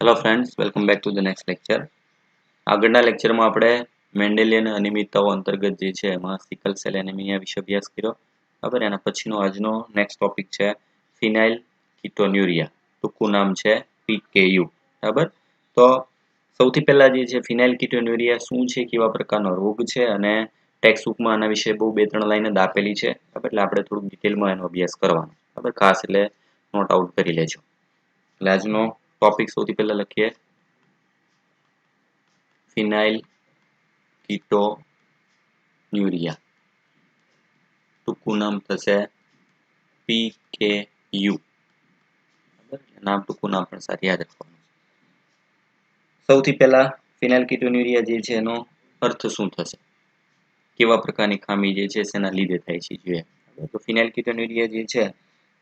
Hello friends, welcome back to the next lecture. આગળના લેક્ચરમાં આપણે મેન્ડેલિયન અનિયમિતતાઓ અંતર્ગત જે છે એમાં સિકલ સેલ એનિમિયા વિશે અભ્યાસ કર્યો. બરાબર. એના પછીનો આજનો નેક્સ્ટ ટોપિક છે ફિનાઇલ કીટોન્યુરિયા, ટૂંકું નામ છે PKU. બરાબર. તો સૌથી પહેલા જે છે ફિનાઇલ કીટોન્યુરિયા શું છે, કેવા પ્રકારનો રોગ છે, અને ટેક્સ્ટ બુકમાં આના વિશે બહુ 2-3 લાઈન જ આપેલી છે. બરાબર. એટલે આપણે થોડુંક ડિટેલમાં એનો અભ્યાસ કરવાનો. બરાબર. ખાસ એટલે નોટ આઉટ કરી લેજો. એટલે આજનો ટોપિક સૌથી પહેલા લખીએ ફિનાઇલ કીટોન્યુરિયા, ટૂંકું નામ થશે PKU. નામ ટૂંકું નામ પણ સાથે યાદ રાખવાનું. સૌથી પહેલા ફિનાઇલ કીટોન્યુરિયા જે છે એનો અર્થ શું થશે, કેવા પ્રકારની ખામી જે છે શેના લીધે થાય છે જોઈએ. તો ફિનાઇલ કીટોન્યુરિયા જે છે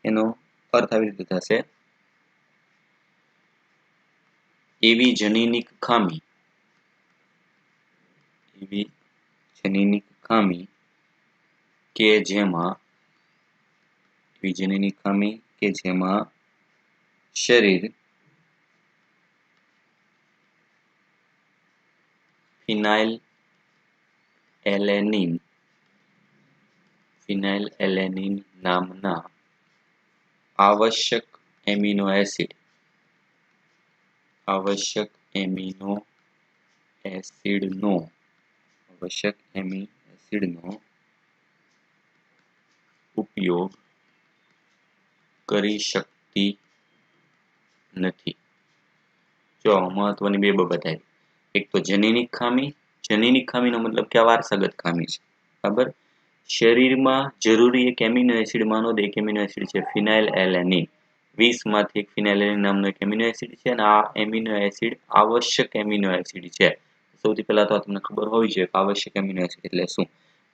એનો અર્થ આવી રીતે થશે: એવી જનીનિક ખામી કે જેમાં શરીર ફિનાઇલ એલેનિન નામના આવશ્યક એમિનો એસિડનો ઉપયોગ કરી શકતી નથી. જો મહત્વની બે બાબત આવી. એક તો જનીનિક ખામીનો મતલબ કે વારસાગત ખામી છે. બરાબર. શરીરમાં જરૂરી એક એમિનો એસિડમાંનો એક એમિનો એસિડ છે ફિનાઇલ એલેનિન. 20 માંથી એક ફિનાઇલ એલેનિન નામનો એક એમિનો એસિડ છે, અને આ એમિનો એસિડ આવશ્યક એમિનો એસિડ છે. સૌથી પહેલા તો તમને ખબર હોવી જોઈએ કે આવશ્યક એમિનો એસિડ એટલે શું.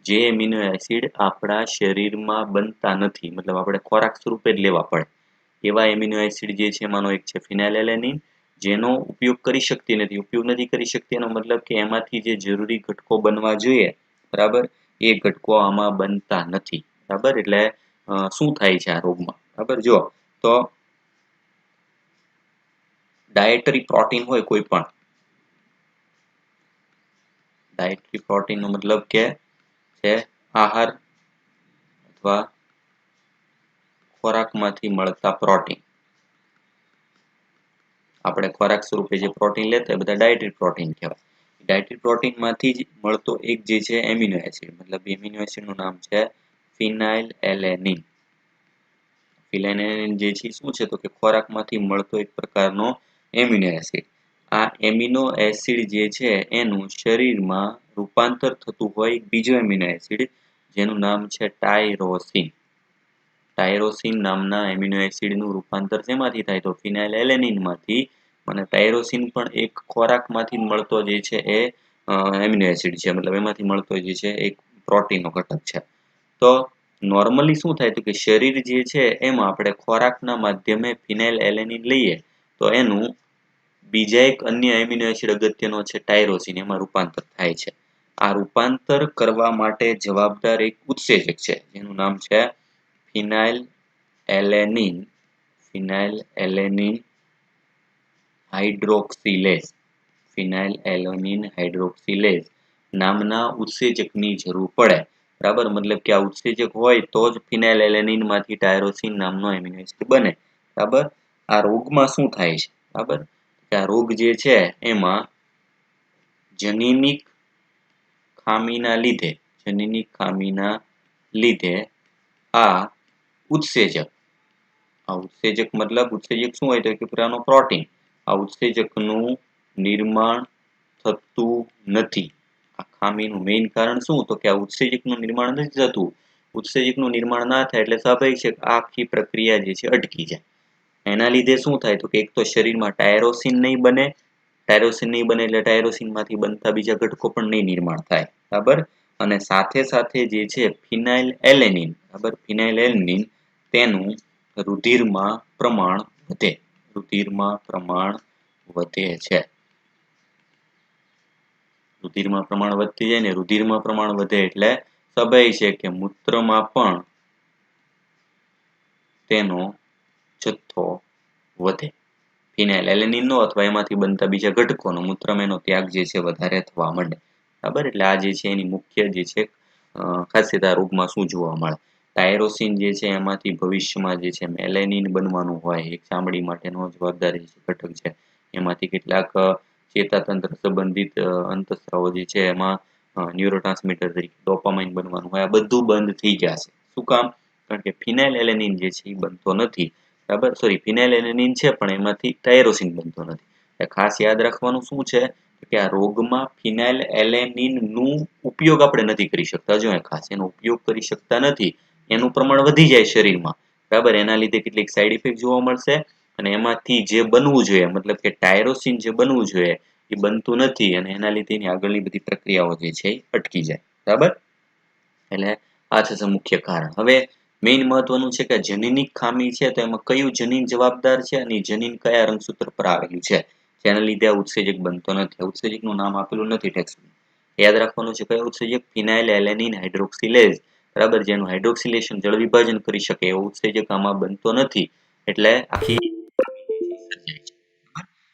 જે એમિનો એસિડ આપણા શરીરમાં બનતા નથી, મતલબ આપણે ખોરાક સ્વરૂપે જ લેવા પડે, એવા એમિનો એસિડ જે છે એમાંનો એક છે ફિનાઇલ એલેનિન, જેનો ઉપયોગ નથી કરી શકતી એનો મતલબ કે એમાંથી જે જરૂરી ઘટકો બનવા જોઈએ, બરાબર, એ ઘટકો આમાં બનતા નથી. બરાબર. એટલે શું થાય છે આ રોગમાં? બરાબર. જો તો ડાયટરી પ્રોટીન હોય, કોઈ પણ ડાયટરી પ્રોટીન નો મતલબ કે છે આહાર અથવા ખોરાકમાંથી મળતા પ્રોટીન. આપણે ખોરાક સ્વરૂપે જે પ્રોટીન લેતા હોય બધા ડાયટરી પ્રોટીન કહેવાય. ડાયટરી પ્રોટીનમાંથી જ મળતો એક જે છે એમિનો એસિડ, મતલબ એમિનો એસિડનું નામ છે ફિનાઇલ એલેનિન. ફિનાઇલ એલેનિન જે છે શું છે તો કે ખોરાકમાંથી મળતો એક પ્રકારનો એમિનો એસિડ. આ એમિનો એસિડ જે છે એનું શરીરમાં રૂપાંતર થતું હોય બીજો એમિનો એસિડ, જેનું નામ છે ટાયરોસિન નામના એમિનો એસિડનું રૂપાંતર શેમાંથી થાય તો ફિનાઇલ એલેનિનમાંથી. અને ટાયરોસિન પણ એક ખોરાકમાંથી મળતો જે છે એ એમિનો એસિડ છે, મતલબ એમાંથી મળતો જે છે એક પ્રોટીનનો ઘટક છે. તો નોર્મલી શું થાય તો કે શરીર જે છે એમાં આપણે ખોરાકના માધ્યમે ફિનાઇલ એલેનિન લઈએ તો એનું બીજા એક અન્ય એમિનો એસિડ અગત્યનો છે ટાયરોસિન, એમાં રૂપાંતર થાય છે. આ રૂપાંતર કરવા માટે જવાબદાર એક ઉત્સેચક છે જેનું નામ છે ફિનાઇલ એલેનિન હાઇડ્રોક્સિલેઝ નામના ઉત્સેચકની જરૂર પડે. બરાબર. મતલબ કે આ ઉત્સેચક હોય તો જ ફિનાઇલ એલેનિન માંથી ટાયરોસિન નામનો એમિનો એસિડ બને. બરાબર. આ રોગમાં શું થાય છે? બરાબર. આ રોગ જે છે એમાં જનીનિક ખામીના લીધે આ ઉત્સેચક મતલબ ઉત્સેચક શું હોય તો કે પ્રકારનો પ્રોટીન, આ ઉત્સેચકનું નિર્માણ થતું નથી. આ ખામીનું મેઇન કારણ શું તો કે આ ઉત્સેચકનું નિર્માણ નથી થતું. ઉત્સેચકનું નિર્માણ ના થાય એટલે સ્વાભાવિક છે કે આ આખી પ્રક્રિયા જે છે અટકી જાય. એના લીધે શું થાય તો કે એક તો શરીરમાં ટાયરોસિન નહીં બને એટલે ટાયરોસિનમાંથી બનતા બીજા ઘટકો પણ નહીં નિર્માણ થાય. બરાબર. અને સાથે સાથે જે છે ફિનાઇલ એલેનિન તેનું રુધિરમાં પ્રમાણ વધે છે. રુધિરમાં પ્રમાણ વધતી જાય ને, રુધિરમાં પ્રમાણ વધે એટલે સ્વાભાવિક છે કે મૂત્રમાં પણ તેનો જથ્થો વધે. ફિનાઇલેલેનિનનો અથવા એમાંથી બનતા બીજા ઘટકોનો મૂત્રમયનો ત્યાગ જે છે વધારે થવા માંડે, બરાબર. એટલે આ જે છે એની મુખ્ય જે છે ખાસિયત આ રોગમાં શું જોવા મળે. ટાયરોસિન જે છે એમાંથી ભવિષ્યમાં જે છે મેલેનિન બનવાનું હોય, એક ચામડી માટેનો જવાબદારી ઘટક છે. એમાંથી કેટલાક ચેતાતંત્ર સંબંધિત અંતસ્ત્રાવો જે છે એમાં ન્યુરોટ્રાન્સમીટર તરીકે ડોપામાઇન બનવાનું હોય, આ બધું બંધ થઈ જશે. શું કામ? કારણ કે ફિનાઇલેલેનિન જે છે એ બનતો નથી, બરાબર. સોરી, ફિનાઇલેલેનિન છે પણ એમાંથી ટાયરોસિન બનતો નથી. એટલે ખાસ યાદ રાખવાનું શું છે કે આ રોગમાં ફિનાઇલેલેનિન નું ઉપયોગ આપણે નથી કરી શકતા. જો ખાસ એનો ઉપયોગ કરી શકતા નથી, એનું પ્રમાણ વધી જાય શરીરમાં, બરાબર. એના લીધે કેટલીક સાઈડ ઇફેક્ટ જોવા મળશે અને એમાંથી જે બનવું જોઈએ, મતલબ કે ટાયરોસિન જે બનવું જોઈએ એ બનતું નથી અને એના લીધે એની આગળની બધી પ્રક્રિયાઓ જે છે એ અટકી જાય, બરાબર. એટલે આ છે મુખ્ય કારણ. હવે મેઇન મહત્વનું છે કે જનીનિક ખામી છે તો એમાં કયું જનીન જવાબદાર છે અને જનીન કયા રંગસૂત્ર પર આવેલું છે, જેના લીધે આ ઉત્સેચક બનતો નથી. ઉત્સેચકનું નામ આપેલું નથી ટેક્સ્ટમાં. યાદ રાખવાનું છે કયો ઉત્સેચક? ફિનાઇલેલેનિન હાઇડ્રોક્સિલેઝ, બરાબર. જેનું હાઇડ્રોક્સિલેશન જળ વિભાજન કરી શકે એવો ઉત્સેચક આમાં બનતો નથી. એટલે આખી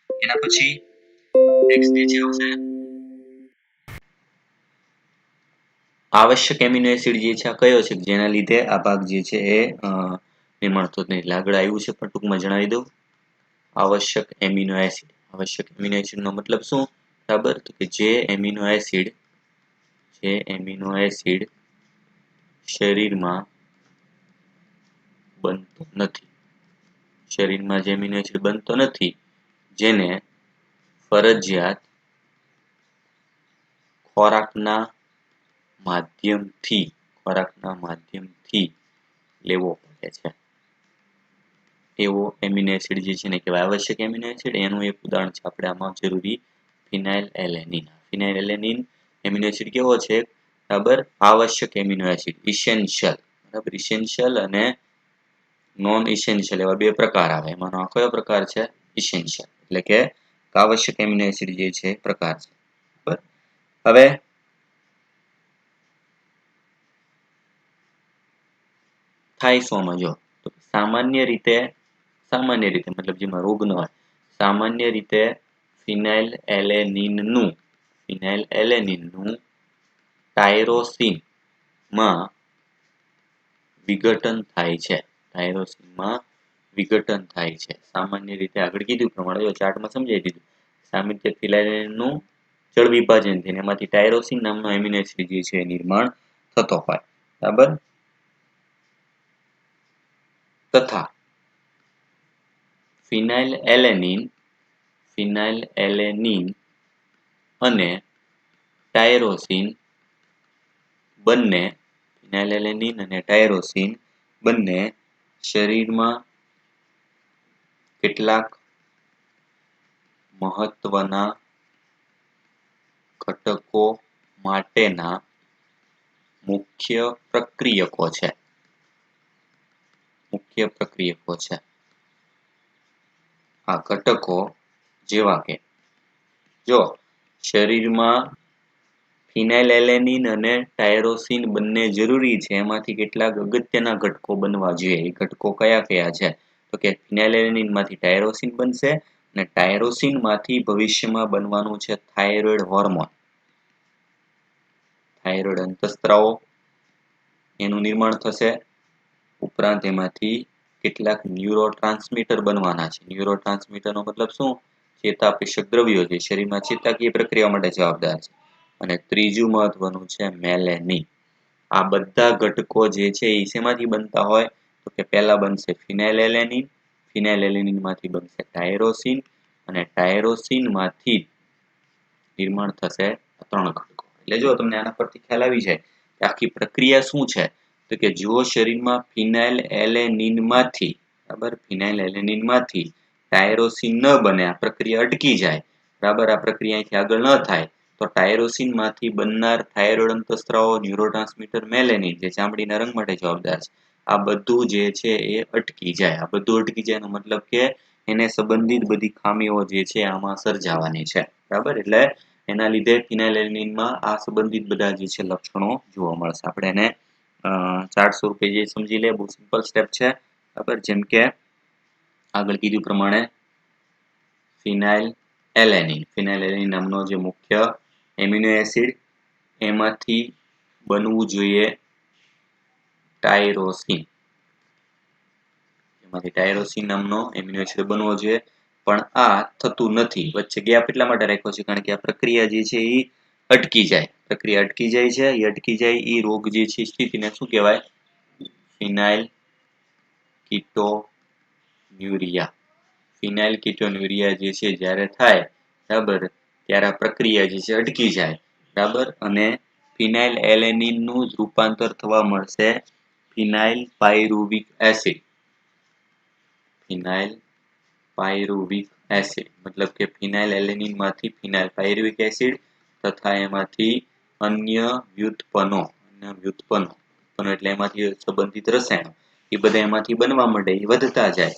એના પછી નેક્સ્ટ જે આવશે આવશ્યક એમિનો એસિડ જે છે આ કયો છે જેના લીધે આ ભાગ જે છે એ નિર્માણ થતું નથી. આગળ આવ્યું છે પણ ટૂંકમાં જણાવી દઉં. આવશ્યક એમિનો એસિડ. આવશ્યક એમિનો એસિડ નો મતલબ શું? બરાબર, તો કે જે એમિનો એસિડ શરીરમાં બનતો નથી, શરીરમાં જે એમિનો એસિડ બનતો નથી, જેને ફરજિયાત ખોરાકના માધ્યમથી લેવો પડે છે, એવો એમિનો એસિડ જે છે ને કહેવાય આવશ્યક એમિનો એસિડ. એનું એક ઉદાહરણ છે આપણે આમાં જરૂરી ફિનાઇલેલેનિન. ફિનાઇલેલેનિન એમિનો એસિડ કેવો છે? બરાબર, આવશ્યક એમિનો એસિડ, ઇસેન્શિયલ, બરાબર. ઇસેન્શિયલ અને નોન ઇસેન્શિયલ એવા બે પ્રકાર આવે. એમાંનો આ કયો પ્રકાર છે? ઇસેન્શિયલ, એટલે કે આવશ્યક એમિનો એસિડ જે છે પ્રકાર છે, બરાબર. હવે થાય શોમાં? જો તો સામાન્ય રીતે મતલબ જેમાં રોગ ન હોય, સામાન્ય રીતે ફિનાઇલેલેનિનનું ટાયરોસિનમાં વિઘટન થાય છે. ટાયરોસિનમાં વિઘટન થાય છે સામાન્ય રીતે. આગળ કીધું પ્રમાણે જો ચાર્ટમાં સમજાવી દીધું. સામાન્ય રીતે ફિનાઇલેલેનિનનું જળ વિભાજન થઈને એમાંથી ટાયરોસિન નામનો એમિનો એસિડ જે છે નિર્માણ થતો હોય, બરાબર. તથા ફિનાઇલેલેનિન અને ટાયરોસિન બંને શરીરમાં કેટલાક મહત્વના ઘટકો માટેના મુખ્ય પ્રક્રિયકો છે. આ ઘટકો જેવા કે જો શરીરમાં ફિનાઇલેલેનિન અને ટાયરોસિન બંને જરૂરી છે, એમાંથી કેટલાક અગત્યના ઘટકો બનવા જોઈએ. એ ઘટકો કયા કયા છે? તો કે ફિનાઇલેલેનિન માંથી ટાયરોસિન બનશે અને ટાયરોસિન માંથી ભવિષ્યમાં બનવાનું છે થાઇરોઇડ હોર્મોન, થાઇરોઇડ અંતસ્ત્રાવો એનું નિર્માણ થશે. ઉપરાંત એમાંથી કેટલાક ન્યુરોટ્રાન્સમીટર બનવાના છે. ન્યુરોટ્રાન્સમીટરનો મતલબ શું? ચેતાપ્રેષક દ્રવ્યો જે શરીરમાં ચેતાકીય પ્રક્રિયા માટે જવાબદાર છે. અને ત્રીજું મહત્વનું છે મેલેનિન. આ બધા ઘટકો જે છે એ શેમાંથી બનતા હોય? તો કે પહેલા બનશે ફિનાઇલેલેનિન માંથી બનશે ટાયરોસિન અને ટાયરોસિન માંથી નિર્માણ થશે ત્રણ ઘટકો. એટલે જો તમને આના પરથી ખ્યાલ આવી જાય કે આખી પ્રક્રિયા શું છે, તો કે જો શરીરમાં ફિનાઇલેલેનિનમાંથી ટાયરોસિન ન બને, આ પ્રક્રિયા અટકી જાય, બરાબર. આ પ્રક્રિયા અહીંથી આગળ ન થાય તો ટાયરોસિન માંથી બનનાર થાઇરોઇડ અંતસ્ત્રાવો, ન્યુરોટ્રાન્સમીટર મેલેનિન જે ચામડીના રંગ માટે જવાબદાર છે, આ બધું જે છે એ અટકી જાય. આ બધું અટકી જાય એનો મતલબ કે એને સંબંધિત બધી ખામીઓ જે છે આમાં સર્જાવાની છે, બરાબર. એટલે એના લીધે ફિનાઇલેલેનિનમાં આ સંબંધિત બધા જે છે લક્ષણો જોવા મળશે. આપણે એને ચાર્ટ સ્વરૂપે જે સમજી લે, બહુ સિમ્પલ સ્ટેપ છે, બરાબર. જેમ કે આગળ કીધું પ્રમાણે ફિનાઇલ એલેનિન નામનો જે મુખ્ય એમિનો એસિડ એમાંથી બનવું જોઈએ ટાયરોસિન. એમાંથી ટાયરોસિન નામનો એમિનો એસિડ બનવો જોઈએ, પણ આ થતું નથી. વચ્ચે ગેપ એટલા માટે રાખ્યો છે કારણ કે આ પ્રક્રિયા જે છે એ અટકી જાય. પ્રક્રિયા અટકી જાય છે, એ અટકી જાય એ રોગ જે છે સ્થિતિને શું કહેવાય? ફિનાઇલ કીટોન્યુરિયા. ફિનાઇલ કીટોન્યુરિયા જે છે જ્યારે થાય, બરાબર, ત્યારે આ પ્રક્રિયા જે છે અટકી જાય, બરાબર, અને ફિનાઇલ એલેનિન નું જ રૂપાંતર થવા મળશે ફિનાઇલ પાયરુવિક એસિડ. ફિનાઇલ પાયરુવિક એસિડ મતલબ કે ફિનાઇલ એલેનિન માંથી ફિનાઇલ પાયરુવિક એસિડ તથા એમાંથી અન્ય વ્યુત્પન્નો એટલે એમાંથી સંબંધિત રસાયણો એ બધા એમાંથી બનવા માંડે, એ વધતા જાય.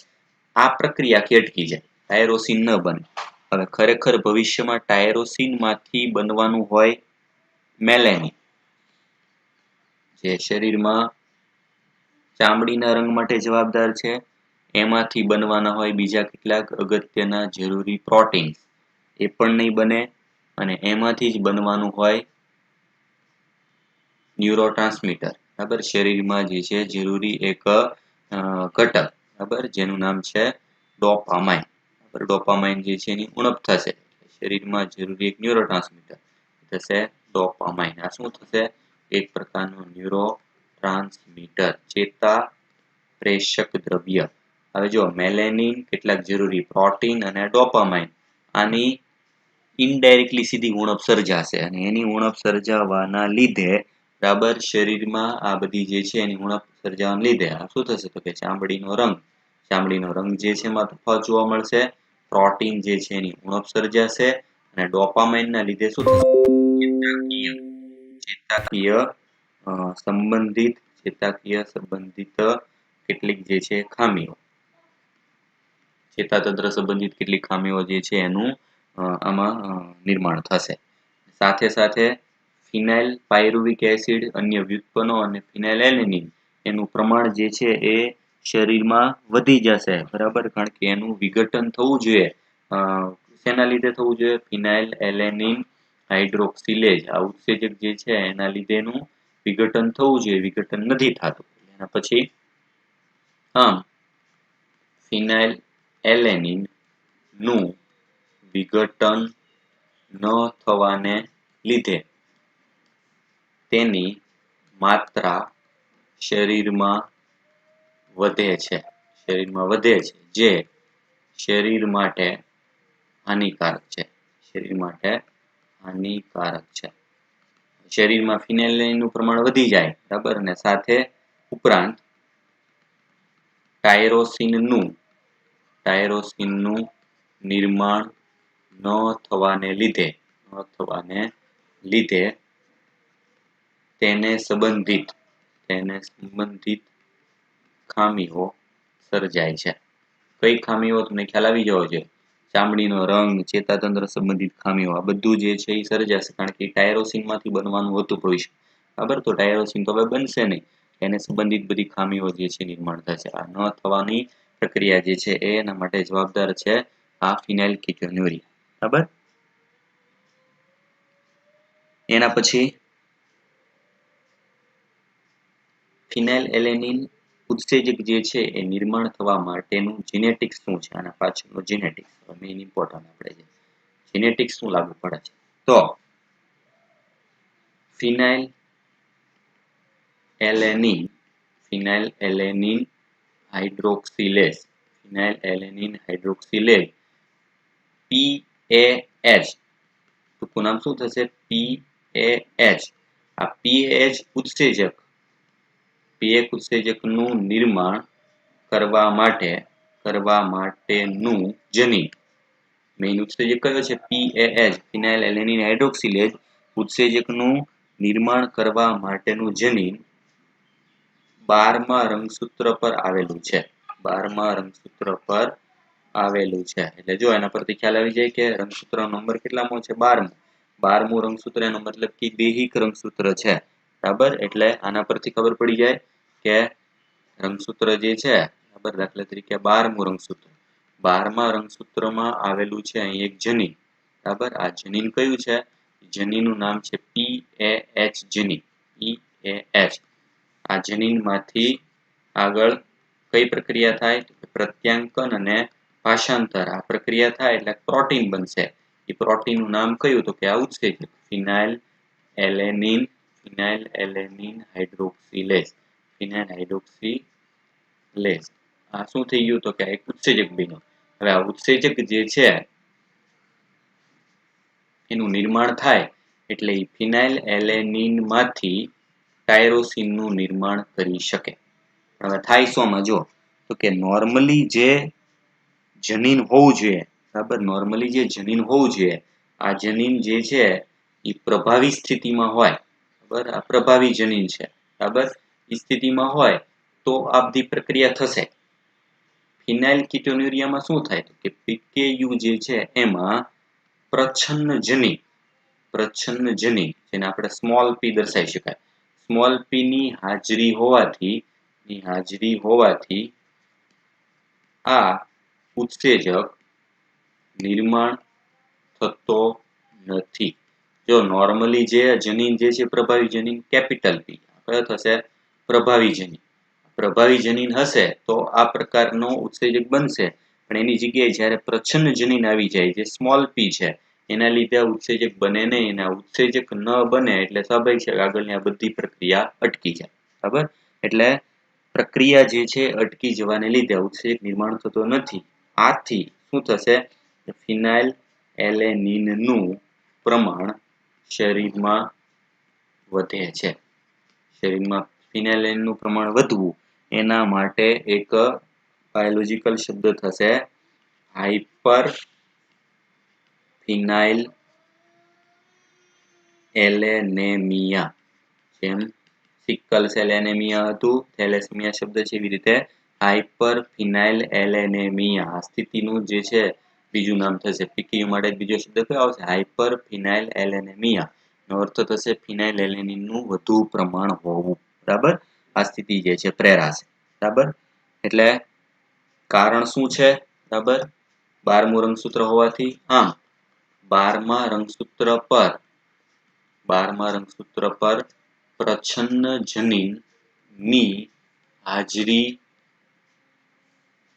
આ પ્રક્રિયા અટકી જાય, ટાયરોસિન ન બને. હવે ખરેખર ભવિષ્યમાં ટાયરોસિન માંથી બનવાનું હોય મેલેનિન, જે શરીરમાં ચામડીના રંગ માટે જવાબદાર છે. એમાંથી બનવાના હોય બીજા કેટલાક અગત્યના જરૂરી પ્રોટીન, એ પણ નહીં બને. અને એમાંથી જ બનવાનું હોય ન્યુરોટ્રાન્સમીટર, બરાબર, શરીરમાં જે છે જરૂરી એક ઘટક, બરાબર, જેનું નામ છે ડોપામાઇન. ડોપામાઇન જે છે એની ઉણપ થશે, શરીરમાં જરૂરી એક ન્યુરોટ્રાન્સમીટર થશે ડોપામાઇન. આ શું થશે? એક પ્રકારનું ન્યુરોટ્રાન્સમીટર, ચેતા પ્રેષક દ્રવ્ય. હવે જો મેલેનિન, કેટલાક જરૂરી પ્રોટીન અને ડોપામાઇન, આની ઇનડાયરેક્ટલી સીધી ઉણપ સર્જાશે અને એની ઉણપ સર્જાવાના લીધે, બરાબર, શરીરમાં આ બધી જે છે એની ઉણપ સર્જાવાના લીધે આ શું થશે? તો કે ચામડીનો રંગ જે છે એમાં તફાવત જોવા મળશે. પ્રોટીન જે છે એની ઉણપ સર્જાશે અને ડોપામાઇનના લીધે શું થશે? ચેતાકીય સંબંધિત કેટલીક જે છે ખામીઓ, ચેતાતંત્ર સંબંધિત કેટલીક ખામીઓ જે છે એનું આમાં નિર્માણ થશે. સાથે સાથે ફિનાઇલ પાયરુવિક એસિડ, અન્ય વ્યુત્પન્નો અને ફિનાઇલ એલેનિન એનું પ્રમાણ જે છે એ શરીરમાં વધી જશે, બરાબર, કારણ કે એનું વિઘટન થવું જોઈએ. શેના લીધે થવું જોઈએ? ફિનાઇલ એલેનિન હાઇડ્રોક્સિલેઝ, આ ઉત્સેચક જે છે એના લીધે એનું વિઘટન થવું જોઈએ, વિઘટન નથી થતું. એના પછી આમ ફિનાઇલ એલેનિન નું વિઘટન ન થવાને લીધે તેની માત્રા શરીરમાં વધે છે, જે શરીર માટે હાનિકારક છે. શરીરમાં ફિનાઇલ એલેનિનનું પ્રમાણ વધી જાય, બરાબર, અને સાથે ઉપરાંત ટાયરોસિનનું નિર્માણ ન થવાને લીધે તેને સંબંધિત ખામીઓ સર્જાય છે. કઈ ખામીઓ? તમને ખ્યાલ આવી જવો જોઈએ. ચામડીનો રંગ, ચેતાતંત્ર સંબંધિત ખામીઓ, આ બધું જે છે એ સર્જાશે કારણ કે ટાયરોસિન માંથી બનવાનું હતું ભવિષ્ય, બરાબર. તો ટાયરોસિન તો હવે બનશે નહીં, એને સંબંધિત બધી ખામીઓ જે છે નિર્માણ થશે. આ ન થવાની પ્રક્રિયા જે છે એના માટે જવાબદાર છે આ ફિનાઇલ કીટોન્યુરિયા, બરાબર. એના પછી ફિનાઇલ એલેનિન ઉત્સેચક જે છે એ નિર્માણ થવા માટેનું જીનેટિક્સ શું છે? આના પાછળનું જીનેટિક્સ મેઇન ઇમ્પોર્ટન્ટ આપણે છે. જીનેટિક્સ શું લાગુ પડે છે? તો ફિનાઇલ એલેનિન હાઇડ્રોક્સિલેઝ, PAH, ટૂંકું નામ શું થશે? PAH. આ PAH ઉત્સેચકનું નિર્માણ કરવા માટેનું જનીન, મેઇન ઉત્સેચક કયો છે? PAH, ફિનાઇલ એલેનિન હાઇડ્રોક્સિલેઝ. ઉત્સેચકનું નિર્માણ કરવા માટેનું જનીન 12મા રંગસૂત્ર પર આવેલું છે. એટલે જો એના પરથી ખ્યાલ આવી જાય કે રંગસૂત્ર નંબર કેટલામો છે? 12મું રંગસૂત્ર, એનો મતલબ કે દૈહિક રંગસૂત્ર છે, બરાબર. એટલે આના પરથી ખબર પડી જાય કે રંગસૂત્ર જે છે, બરાબર, દાખલા તરીકે 12મું રંગસૂત્ર 12મા રંગસૂત્રમાં આવેલું છે અહીં એક જનીન, બરાબર. આ જનીન કયું છે? જનીનનું નામ છે PAH જનીન, PAH. આ જનીનમાંથી આગળ કઈ પ્રક્રિયા થાય? પ્રત્યાંકન અને ભાષાંતર. આ પ્રક્રિયા થાય એટલે પ્રોટીન બનશે. એ પ્રોટીનનું નામ કયું? તો કે આ ઉત્સેચક ફિનાઇલ એલેનિન, ફિનાઇલ એલેનિન હાઇડ્રોક્સિલેઝ, ફિનાઇલ હાઇડ્રોક્સિલેઝ. આ શું થઈ ગયું? તો કે એક ઉત્સેચક બન્યું. હવે આ ઉત્સેચક જે છે એનું નિર્માણ થાય એટલે એ ફિનાઇલ એલેનિન માંથી ટાયરોસિન નું નિર્માણ કરી શકે. હવે થાય શોમાં? જો તો કે નોર્મલી જે જનીન હોવું જોઈએ, બરાબર, નોર્મલી જે જનીન હોવું જોઈએ, આ જનીન જે છે એ પ્રભાવી સ્થિતિમાં હોય, બરાબર. આ પ્રભાવી જનીન છે, બરાબર. એ સ્થિતિમાં હોય તો આ બધી પ્રક્રિયા થશે. ફિનાઇલ કીટોન્યુરિયામાં શું થાય? તો કે PKU જે છે એમાં પ્રચ્છન્ન જનીન જેને આપણે સ્મોલ p દર્શાવી શકાય, સ્મોલ p ની હાજરી હોવાથી આ ઉત્સેચક નિર્માણ થતો નથી. જો નોર્મલી જે જનીન જે છે પ્રભાવી જનીન કેપિટલ P, કયો થશે? પ્રભાવી જનીન. પ્રભાવી જનીન હશે તો આ પ્રકારનો ઉત્સેચક બનશે. પણ એની જગ્યાએ જ્યારે પ્રચ્છન્ન જનીન આવી જાય જે સ્મોલ p છે એના લીધે ઉત્સેચક બને નહીં, અને ઉત્સેચક ન બને એટલે સ્વાભાવિક છે આગળની આ બધી પ્રક્રિયા અટકી જાય, બરાબર. એટલે પ્રક્રિયા જે છે અટકી જવાને લીધે ઉત્સેચક નિર્માણ થતો નથી. આથી શું થશે? ફિનાઇલ એલેનિન નું પ્રમાણ શરીરમાં વધે છે. શરીરમાં ફિનાઇલ એલેનિન નું પ્રમાણ વધવું એના માટે એક બાયોલોજીકલ શબ્દ થશે હાઇપર ફિનાઇલ એલેનેમિયા. જેમ સિકલ સેલ એનેમિયા હતું, થેલેસેમિયા શબ્દ છે, એવી રીતે હાઇપર ફિનાઇલ એલેનેમિયા આ સ્થિતિનું જે છે બીજું નામ થશે. PKU માટે બીજો શબ્દ કયો આવશે? હાઇપર ફિનાઇલ એલેનેમિયા. નો અર્થ થશે ફિનાઇલ એલેનિન નું વધુ પ્રમાણ હોવું, બરાબર. આ સ્થિતિ જે છે પ્રેરાશે, બરાબર. એટલે કારણ શું છે? બરાબર, 12મું રંગસૂત્ર હોવાથી. આમ 12મા રંગસૂત્ર પર પ્રચ્છન્ન જનીન ની હાજરી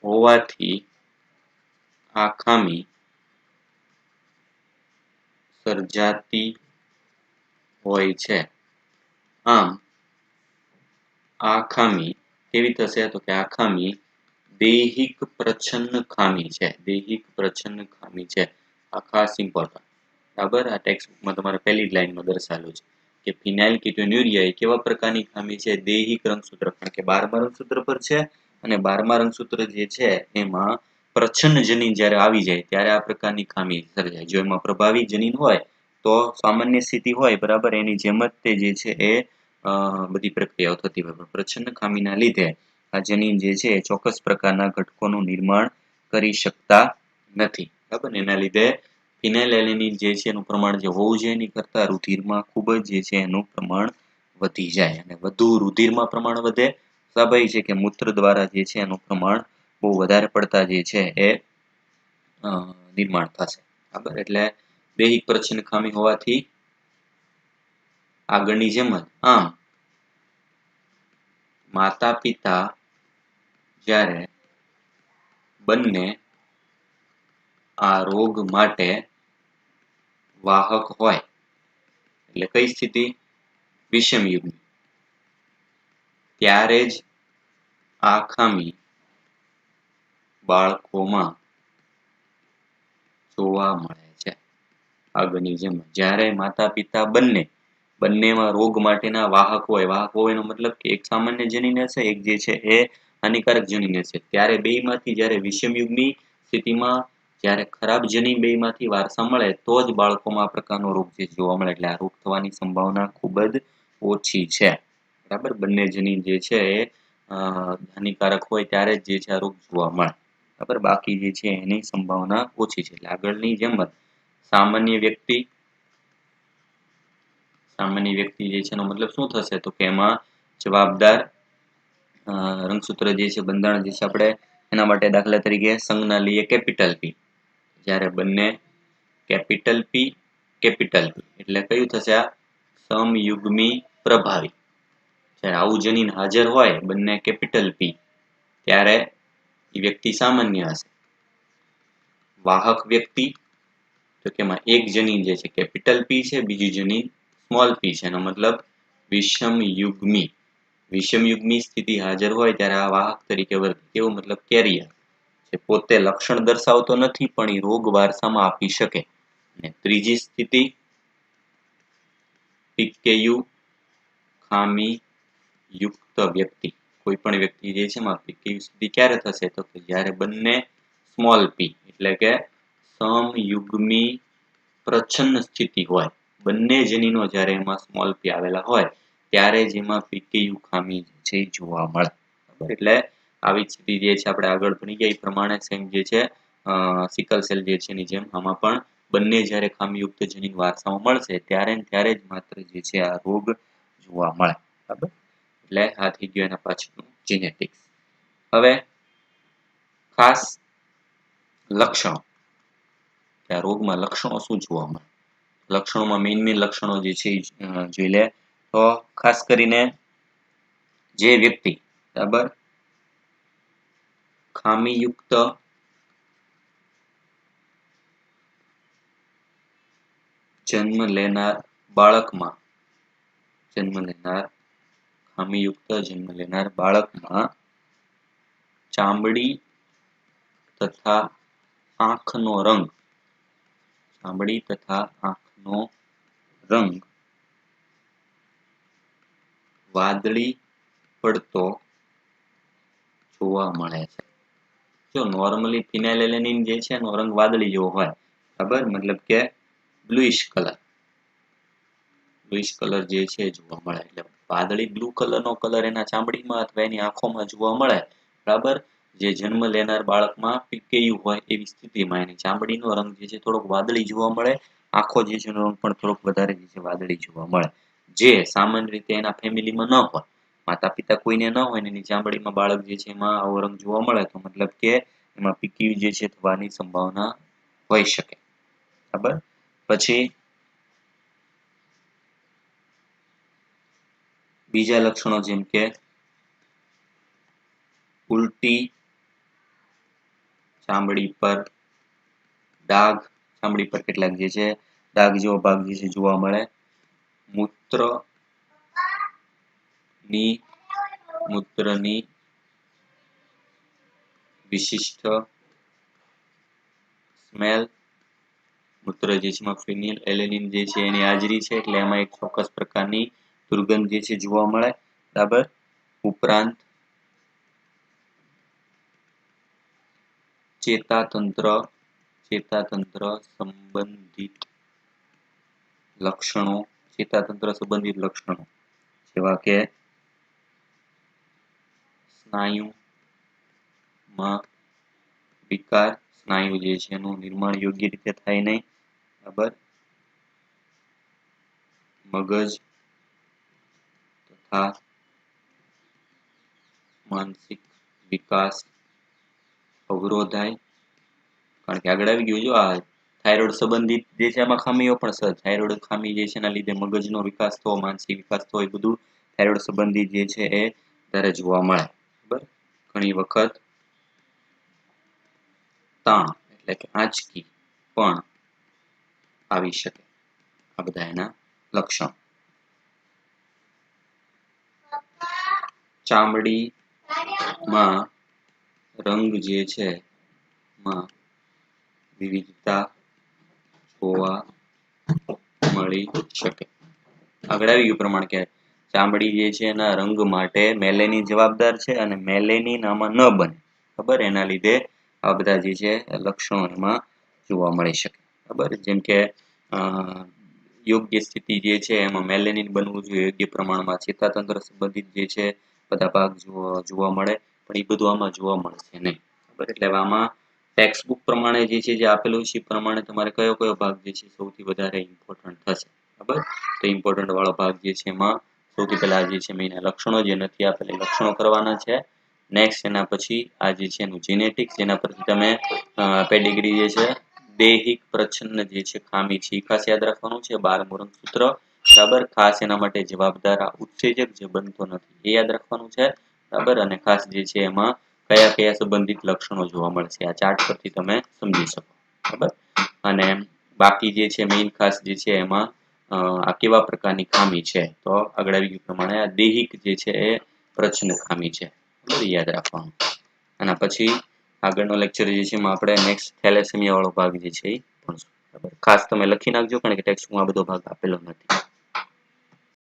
હોવાથી આ ખામી સર્જાતી હોય છે. આમ આ ખામી કેવી થશે? તો કે આ ખામી દૈહિક પ્રચ્છન્ન ખામી છે. દૈહિક પ્રચ્છન્ન ખામી છે. આ ખાસ ઇમ્પોર્ટન્ટ, બરાબર. આ ટેક્સ્ટબુકમાં તમારે પહેલી જ લાઈનમાં દર્શાવેલું છે કે ફિનાઇલ કીટોન્યુરિયા એ કેવા પ્રકારની ખામી છે? દૈહિક રંગસૂત્ર, કારણ કે 12મા રંગસૂત્ર પર છે અને 12મા રંગસૂત્ર જે છે એમાં પ્રચ્છન્ન જનીન જ્યારે આવી જાય ત્યારે આ પ્રકારની ખામી સર્જાય. જો એમાં પ્રભાવી જનીન હોય તો સામાન્ય સ્થિતિ હોય, બરાબર, એની જેમ જ તે જે છે એ બધી પ્રક્રિયાઓ થતી હોય. પણ પ્રચ્છન્ન ખામીના લીધે આ જનીન જે છે એ ચોક્કસ પ્રકારના ઘટકોનું નિર્માણ કરી શકતા નથી, બરાબર. એના લીધે ફિનાઇલ એલેનિન જે છે એનું પ્રમાણ જે હોવું જોઈએ એની કરતા રુધિરમાં ખૂબ જ જે છે એનું પ્રમાણ વધી જાય, અને વધુ રુધિરમાં પ્રમાણ વધે સ્વાભાવિક છે કે મૂત્ર દ્વારા જે છે એનું પ્રમાણ બહુ વધારે પડતા જે છે એ નિર્માણ થશે, બરાબર. એટલે દૈહિક પ્રચ્છન્ન ખામી હોવાથી આગળની જેમ જ આમ માતા પિતા જ્યારે બંને આ રોગ માટે વાહક હોય, એટલે કઈ સ્થિતિ? વિષમ યુગ્મ, ત્યારે જ આ ખામી બાળકોમાં જોવા મળે છે. આગળની જેમ જ્યારે માતા પિતા બંનેમાં રોગ માટેના વાહક હોય એનો મતલબ કે એક સામાન્ય જનીન હશે, એક જે છે એ હાનિકારક જનીન હશે, ત્યારે બેયમાંથી જ્યારે વિષમયુગ્મી સ્થિતિમાં જ્યારે ખરાબ જનીન બેયમાંથી વારસા મળે તો જ બાળકોમાં આ પ્રકારનો રોગ જે જોવા મળે. એટલે આ રોગ થવાની સંભાવના ખૂબ જ ઓછી છે, બરાબર. બંને જનીન જે છે એ હાનિકારક હોય ત્યારે જ જે છે આ રોગ જોવા મળે, બરાબર. બાકી જે છે એની સંભાવના ઓછી છે. એટલે આગળની જેમ જ સામાન્ય વ્યક્તિ જે છે એનો મતલબ શું થશે? તો કે એમાં જવાબદાર રંગસૂત્ર જે છે બંધારણ જે છે આપણે એના માટે દાખલા તરીકે સંજ્ઞા લઈએ કેપિટલ પી. જ્યારે બંને કેપિટલ પી એટલે કયું થશે આ સમયુગ્મી પ્રભાવી. જ્યારે આવું જનીન હાજર હોય બંને કેપિટલ પી ત્યારે એ વ્યક્તિ સામાન્ય હશે. વાહક વ્યક્તિ તો કે એમાં એક જનીન જે છે કેપિટલ પી છે, બીજું જનીન સ્મોલ પી છે. એનો મતલબ વિષમયુગ્મી સ્થિતિ હાજર હોય ત્યારે આ વાહક તરીકે વર્તે. કેવો મતલબ કેરિયર જે પોતે લક્ષણ દર્શાવતો નથી પણ એ રોગ વારસામાં આપી શકે. અને ત્રીજી સ્થિતિ પીકેયુ ખામી યુક્ત વ્યક્તિ. કોઈ પણ વ્યક્તિ જે છે એમાં પીકેયુ સ્થિતિ ક્યારે થશે તો કે જ્યારે બંને સ્મોલ પી એટલે કે સમયુગ્મી પ્રચ્છન્ન સ્થિતિ હોય. બંને જનીનો જ્યારે એમાં સ્મોલ પી આવેલા હોય ત્યારે જ એમાં પીકેયુ ખામી છે જોવા મળે. એટલે આવી સ્થિતિ જે છે આપણે આગળ ભણી ગયા એ પ્રમાણે સેમ જે છે સિકલ સેલ જે છે એની જેમ આમાં પણ બંને જ્યારે ખામીયુક્ત જનીન વારસામાં મળશે ત્યારે જ માત્ર જે છે આ રોગ જોવા મળે. બરાબર, એટલે આ થઈ ગયું એના પાછળનું જીનેટિક્સ. હવે ખાસ લક્ષણો કે આ રોગમાં લક્ષણો શું જોવા મળે. લક્ષણોમાં મેઇન લક્ષણો જે છે જોઈ લે તો ખાસ કરીને જે વ્યક્તિ બરાબર ખામીયુક્ત જન્મ લેનાર બાળકમાં ચામડી તથા આંખનો રંગ વાદળી પડતો જોવા મળે છે. જો નોર્મલી ફિનાઇલેલેનિન જે છે એનો રંગ વાદળી જેવો હોય, બરાબર, મતલબ કે બ્લુઇશ કલર જે છે જોવા મળે. એટલે વાદળી બ્લુ કલરનો કલર એના ચામડીમાં અથવા એની આંખોમાં જોવા મળે. બરાબર, જે જન્મ લેનાર બાળકમાં પીકેયુ હોય એવી સ્થિતિમાં એની ચામડીનો રંગ જે છે થોડોક વાદળી જોવા મળે. આંખો જે છે એનો રંગ પણ થોડોક વધારે જે છે વાદળી જોવા મળે. જે સામાન્ય રીતે એના ફેમિલીમાં ન હોય, માતા પિતા કોઈને ન હોય ને એની ચામડીમાં બાળક જે છે એમાં આવો રંગ જોવા મળે તો મતલબ કે એમાં પીકેયુ જે છે થવાની સંભાવના હોઈ શકે. બરાબર, પછી બીજા લક્ષણો જેમ કે ઉલટી, ચામડી પર ડાઘ, ચામડી પર કેટલાક જે છે ડાઘ જેવો ભાગ જે છે જોવા મળે. મૂત્રની વિશિષ્ટ સ્મેલ, મૂત્ર જે છે એમાં ફિનાઇલેલેનિન જે છે એની હાજરી છે એટલે એમાં એક ચોક્કસ પ્રકારની દુર્ગંધ જે છે જોવા મળે. બરાબર, ઉપરાંત ચેતાતંત્ર સંબંધિત લક્ષણો જેવા કે સ્નાયુમાં વિકાર, સ્નાયુ જે છે એનું નિર્માણ યોગ્ય રીતે થાય નહીં. બરાબર, મગજ તથા માનસિક વિકાસ અવરોધાય. કારણ કે આગળ આવી ગયું જો આ થાઇરોઇડ સંબંધિત જે છે એમાં ખામીઓ પણ થાઇરોઇડ ખામી જે છે એના લીધે મગજનો વિકાસ થવો, માનસિક વિકાસ થવો એ બધું થાઇરોઇડ સંબંધિત જે છે એ ત્યારે જોવા મળે. બરાબર, ઘણી વખત તાણ એટલે કે આંચકી પણ આવી શકે. આ બધા એના લક્ષણ. ચામડીમાં રંગ જે છે માં વિવિધતા જોવા મળી શકે. આગળ આવી ગયું પ્રમાણ કે ચામડી જે છે એના રંગ માટે મેલેનિન જવાબદાર છે અને મેલેનિન આમાં ન બને. ખબર, એના લીધે આ બધા જે છે લક્ષણો એમાં જોવા મળી શકે. બરાબર, જેમ કે યોગ્ય સ્થિતિ જે છે એમાં મેલેનિન બનવું જોઈએ યોગ્ય પ્રમાણમાં. ચેતાતંત્ર સંબંધિત જે છે બધા ભાગ જોવા મળે પણ એ બધું આમાં જોવા મળશે નહીં. બરાબર, એટલે આમાં ટેક્સ્ટ બુક પ્રમાણે જે છે જે આપેલું છે એ પ્રમાણે તમારે કયો ભાગ જે છે સૌથી વધારે ઇમ્પોર્ટન્ટ થશે. બરાબર, તો ઇમ્પોર્ટન્ટ વાળો ભાગ જે છે એમાં સૌથી પહેલા જે છે મેં લક્ષણો જે નથી આપેલા લક્ષણો કરવાના છે. નેક્સ્ટ એના પછી આ જે છે એનું જીનેટિક્સ, જેના પરથી તમે પેડિગ્રી જે છે દૈહિક પ્રચ્છન્ન જે છે ખામી છે એ ખાસ યાદ રાખવાનું છે. 12મું રંગસૂત્ર, બરાબર. ખાસ એના માટે જવાબદાર ઉત્સેચક જે બનતો નથી એ યાદ રાખવાનું છે, બરાબર. અને ખાસ જે છે એમાં કયા કયા સંબંધિત લક્ષણો જોવા મળશે આ ચાર્ટ પરથી તમે સમજી શકો, બરાબર. અને બાકી જે છે મેઇન ખાસ જે છે એમાં આ કેવા પ્રકારની ખામી છે, તો આગળ આવી ગયું પ્રમાણે આ દૈહિક જે છે એ પ્રચ્છન્ન ખામી છે, યાદ રાખવાનું. અને પછી આગળનો લેક્ચર જે છે એમાં આપણે નેક્સ્ટ થેલેસેમિયા વાળો ભાગ જે છે એ ભણશું, બરાબર. ખાસ તમે લખી નાખજો કારણ કે ટેક્સ્ટમાં આ બધો ભાગ આપેલો નથી.